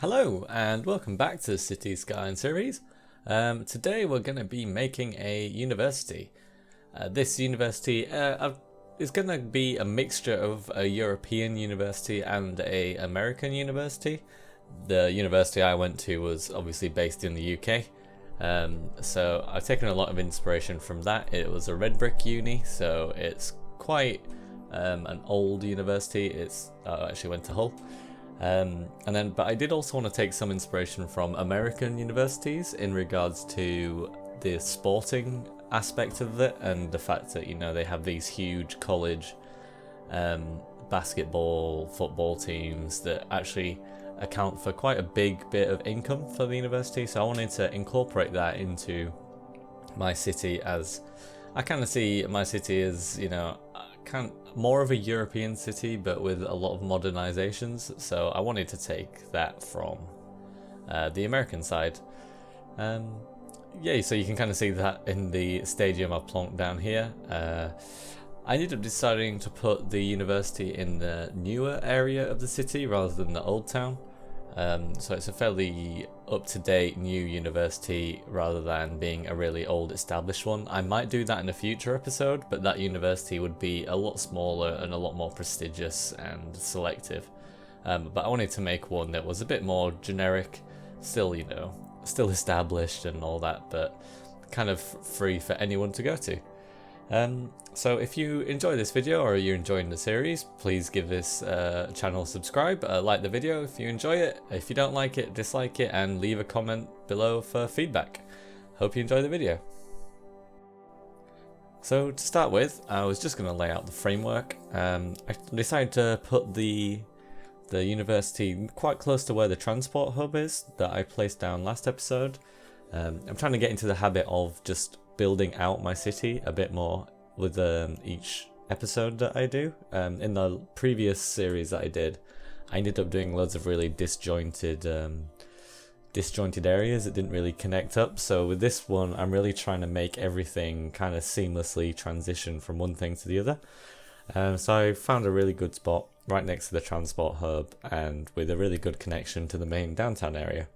Hello and welcome back to the Cities Skylines series. Today we're going to be making a university. This university is going to be a mixture of a European university and a American university. The university I went to was obviously based in the UK, so I've taken a lot of inspiration from that. It was a red brick uni, so it's quite an old university. I actually went to Hull. But I did also want to take some inspiration from American universities in regards to the sporting aspect of it and the fact that, you know, they have these huge college basketball, football teams that actually account for quite a big bit of income for the university. So I wanted to incorporate that into my city, as I kind of see my city as, you know, more of a European city but with a lot of modernizations, so I wanted to take that from the American side. Yeah, so you can kind of see that in the stadium I've plonked down here. I ended up deciding to put the university in the newer area of the city rather than the old town. So it's a fairly up-to-date new university rather than being a really old established one. I might do that in a future episode, but that university would be a lot smaller and a lot more prestigious and selective. But I wanted to make one that was a bit more generic, still, you know, still established and all that, but kind of free for anyone to go to. So if you enjoy this video or you're enjoying the series, please give this channel a subscribe, like the video if you enjoy it. If you don't like it, dislike it, and leave a comment below for feedback. Hope you enjoy the video. So to start with, I was just going to lay out the framework. I decided to put the university quite close to where the transport hub is that I placed down last episode. I'm trying to get into the habit of just building out my city a bit more with each episode that I do. In the previous series that I did, I ended up doing loads of really disjointed areas that didn't really connect up. So with this one, I'm really trying to make everything kind of seamlessly transition from one thing to the other. So I found a really good spot right next to the transport hub and with a really good connection to the main downtown area.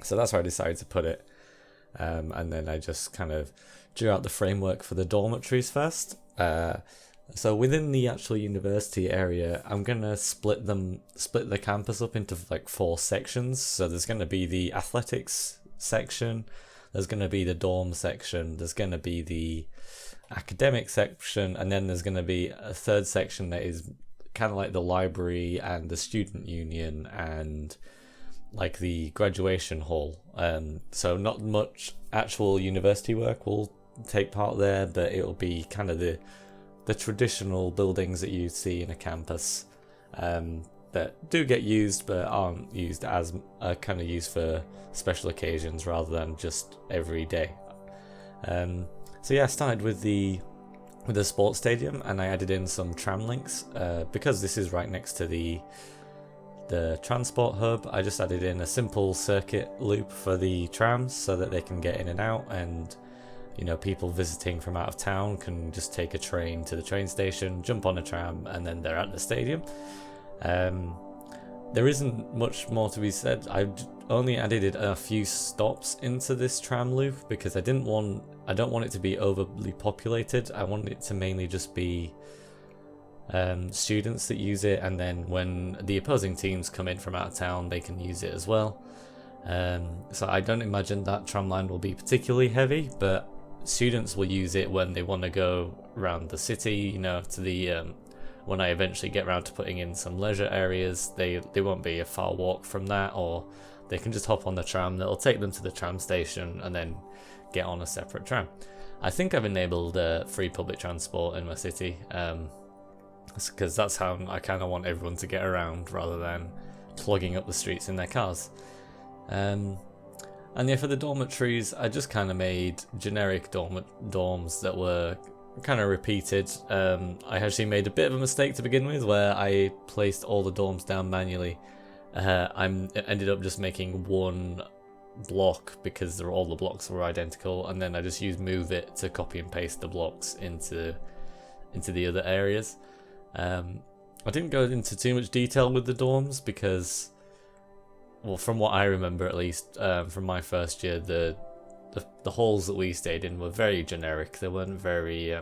So that's where I decided to put it. And then I just kind of drew out the framework for the dormitories first. So within the actual university area, I'm gonna split the campus up into like 4 sections. So there's gonna be the athletics section, there's gonna be the dorm section, there's gonna be the academic section, and then there's gonna be a third section that is kind of like the library and the student union and like the graduation hall. So not much actual university work will take part there, but it'll be kind of the traditional buildings that you see in a campus that do get used but aren't used as kind of used for special occasions rather than just every day. So yeah, I started with the sports stadium and I added in some tram links because this is right next to the transport hub. I just added in a simple circuit loop for the trams so that they can get in and out, and you know, people visiting from out of town can just take a train to the train station, jump on a tram, and then they're at the stadium. There isn't much more to be said. I only added a few stops into this tram loop because I don't want it to be overly populated. I want it to mainly just be students that use it, and then when the opposing teams come in from out of town, they can use it as well. So I don't imagine that tram line will be particularly heavy, but students will use it when they want to go around the city, you know, to the when I eventually get around to putting in some leisure areas, they won't be a far walk from that, or they can just hop on the tram that'll take them to the tram station and then get on a separate tram. I think I've enabled free public transport in my city, because that's how I kind of want everyone to get around rather than clogging up the streets in their cars. And yeah, for the dormitories, I just kind of made generic dorms that were kind of repeated. I actually made a bit of a mistake to begin with where I placed all the dorms down manually. I ended up just making one block because all the blocks were identical, and then I just used move it to copy and paste the blocks into the other areas. I didn't go into too much detail with the dorms because well, from what I remember at least, from my first year, the halls that we stayed in were very generic. They weren't very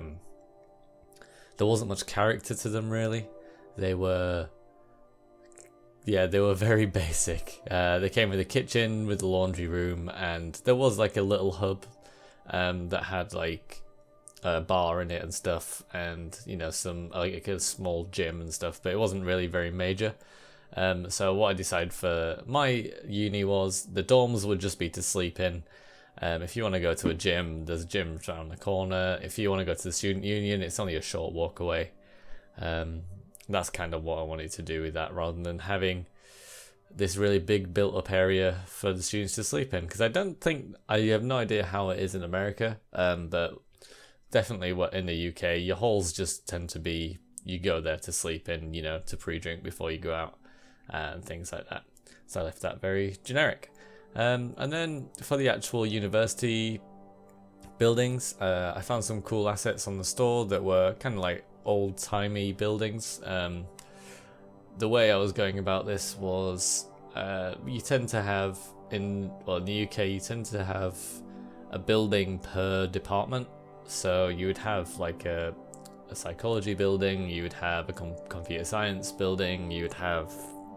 there wasn't much character to them really. They were very basic. They came with a kitchen, with a laundry room, and there was like a little hub that had like a bar in it and stuff, and some like a small gym and stuff, but it wasn't really very major. So what I decided for my uni was the dorms would just be to sleep in. If you want to go to a gym, there's a gym around the corner. If you want to go to the student union, it's only a short walk away. That's kind of what I wanted to do with that, rather than having this really big built up area for the students to sleep in. Because I have no idea how it is in America, but definitely what in the UK, your halls just tend to be, you go there to sleep in, to pre-drink before you go out, and things like that. So I left that very generic. And then for the actual university buildings, I found some cool assets on the store that were kind of like old-timey buildings. The way I was going about this was you tend to have in the UK, you tend to have a building per department. So you would have like a psychology building, you would have a computer science building, you would have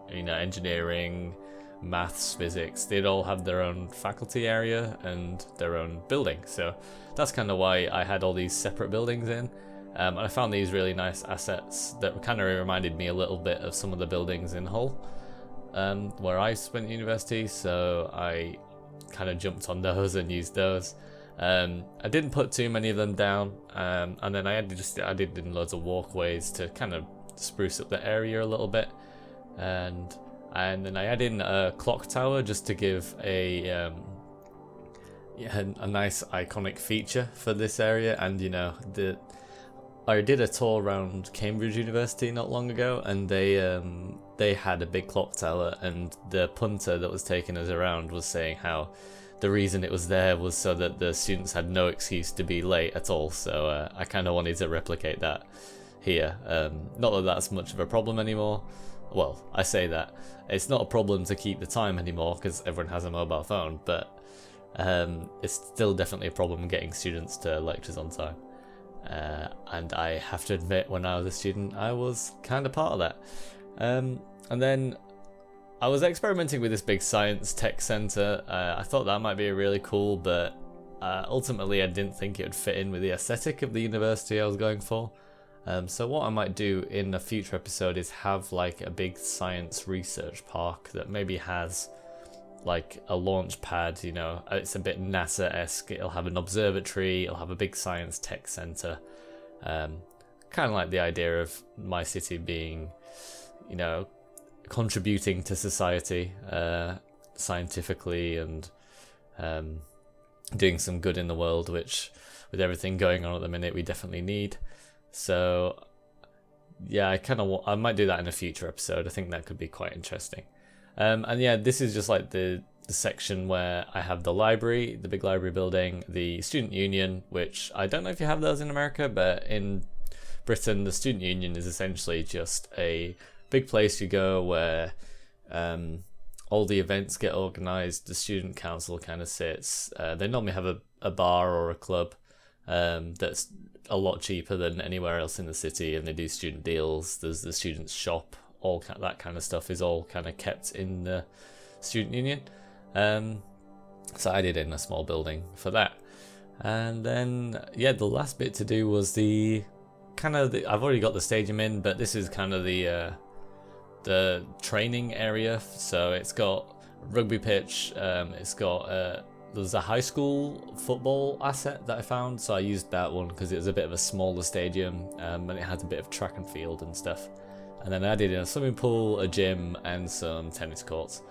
engineering, maths, physics. They'd all have their own faculty area and their own building. So that's kind of why I had all these separate buildings in. And I found these really nice assets that kind of reminded me a little bit of some of the buildings in Hull, where I spent university. So I kind of jumped on those and used those. I didn't put too many of them down, and then I added in loads of walkways to kind of spruce up the area a little bit, and then I added in a clock tower just to give a nice iconic feature for this area. And I did a tour around Cambridge University not long ago, and they had a big clock tower, and the punter that was taking us around was saying how the reason it was there was so that the students had no excuse to be late at all. So I kind of wanted to replicate that here. Not that that's much of a problem anymore. Well, I say that. It's not a problem to keep the time anymore because everyone has a mobile phone, but it's still definitely a problem getting students to lectures on time. And I have to admit, when I was a student, I was kind of part of that. And then I was experimenting with this big science tech center. I thought that might be really cool, but ultimately I didn't think it would fit in with the aesthetic of the university I was going for. So what I might do in a future episode is have like a big science research park that maybe has like a launch pad, it's a bit NASA-esque. It'll have an observatory, it'll have a big science tech center. Kind of like the idea of my city being, contributing to society scientifically, and doing some good in the world, which with everything going on at the minute we definitely need. So yeah, I might do that in a future episode. I think that could be quite interesting. And yeah, this is just like the section where I have the library, the big library building, the student union, which I don't know if you have those in America, but in Britain the student union is essentially just a big place you go where all the events get organised. The student council kind of sits. They normally have a bar or a club that's a lot cheaper than anywhere else in the city, and they do student deals. There's the students shop, all that kind of stuff is all kind of kept in the student union. So I did in a small building for that. And then the last bit to do was I've already got the stadium in, but this is kind of the training area. So it's got rugby pitch, it's got there's a high school football asset that I found, so I used that one because it was a bit of a smaller stadium, and it had a bit of track and field and stuff. And then I added in a swimming pool, a gym, and some tennis courts.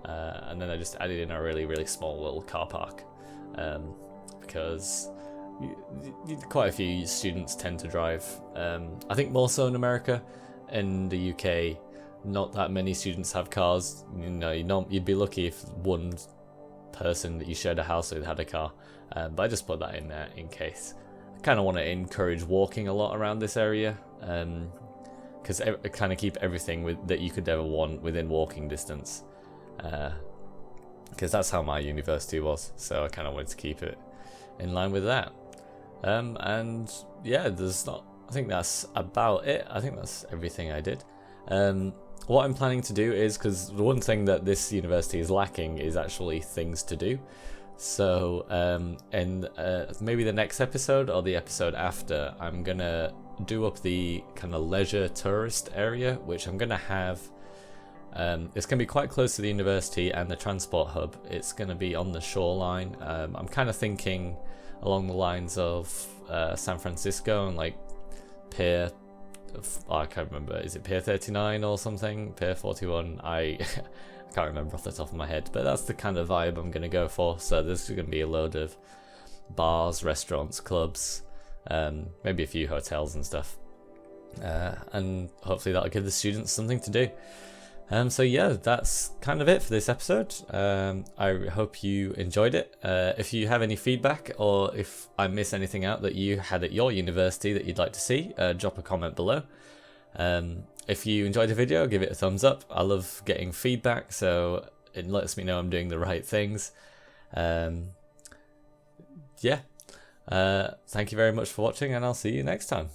And then I just added in a really, really small little car park, because quite a few students tend to drive. I think more so in America. In the UK, not that many students have cars. You'd be lucky if one person that you shared a house with had a car, but I just put that in there in case. I kind of want to encourage walking a lot around this area, because I kind of keep everything that you could ever want within walking distance. because that's how my university was, so I kind of wanted to keep it in line with that. And yeah, I think that's about it. I think that's everything I did. What I'm planning to do is, because the one thing that this university is lacking is actually things to do. So in maybe the next episode or the episode after, I'm gonna do up the kind of leisure tourist area, which I'm gonna have. It's gonna be quite close to the university and the transport hub. It's gonna be on the shoreline. I'm kind of thinking along the lines of San Francisco and like Pier. I can't remember. Is it Pier 39 or something? Pier 41? I can't remember off the top of my head, but that's the kind of vibe I'm gonna go for. So there's gonna be a load of bars, restaurants, clubs, maybe a few hotels and stuff, and hopefully that'll give the students something to do. So yeah, that's kind of it for this episode. I hope you enjoyed it. If you have any feedback, or if I miss anything out that you had at your university that you'd like to see, drop a comment below. If you enjoyed the video, give it a thumbs up. I love getting feedback, so it lets me know I'm doing the right things. Yeah. Thank you very much for watching, and I'll see you next time.